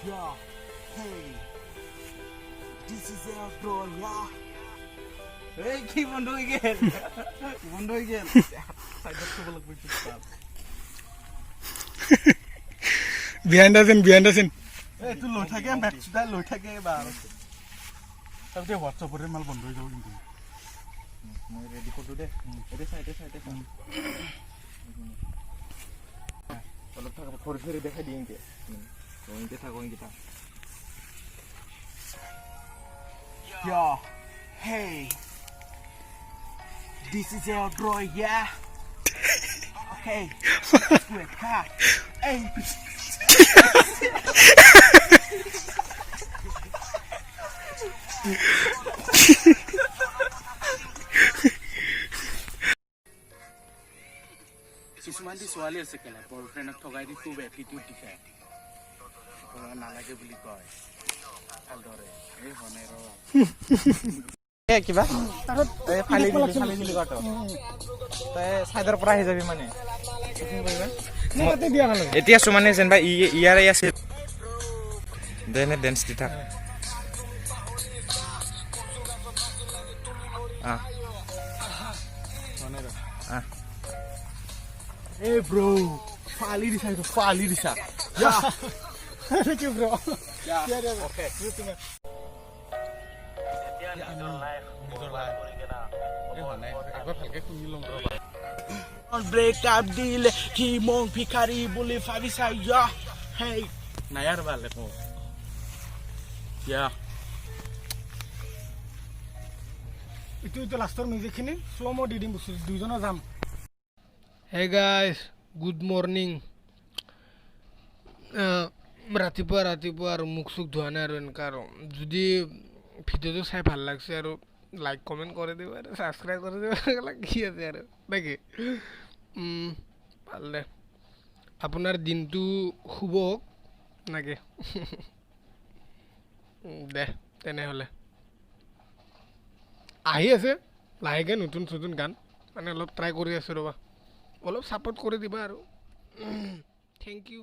Yeah, hey, this is our bro, yeah. Hey, keep on doing it. Keep on doing it. Side of trouble with this stuff. Behind us and behind us and Hey, to load again, back to that load again, bar. Have they WhatsApp or email bond with you? Ready for today? It is side. Kalau tak for देखा दिएंगे going kita yeah hey this is our bro yeah okay quick cut hey কিছুমান দি ছোৱালী আছে কেনে বয়ফ্ৰেণ্ডক ঠগাই দি খুব attitude দেখায় নালাগে বুলি কয় ভালদৰে এই হনে কিবা ফালি দিলি কত তই সাইডৰ পৰা আহি যাবি মানে এতিয়া সুমানে যেনবা ইয়াৰে আছে দেনে ডেন্স দি থাক Hey bro, fali disa. Yeah. Thank you, bro. Yeah. Okay. On break up deal, he mong pikari bully fabisa. Yeah. Hey. Nayar bale ko. Yeah. Itu লাষ্টৰ মিউজিকখিনি স্লো মো দি দিম দুইজনৰ যাম Hey guys, good morning. ৰাতিপুৱা আৰু মুখ চুখ ধোৱা নাই আৰু এনেকা আৰু যদি ভিডিঅ'টো চাই ভাল লাগছে আৰু লাইক কমেণ্ট কৰি দিব আৰু ছাবস্ক্ৰাইব কৰি দিব কি আছে আৰু নেকি ভাল দে আপোনাৰ দিনটো শুভ হওক নেকি দে তেনেহ'লে আহি আছে লাহেকৈ নতুন গান মানে অলপ ট্ৰাই কৰি আছোঁ ৰ'বা অলপ ছাপোৰ্ট কৰি দিবা আৰু থেংক ইউ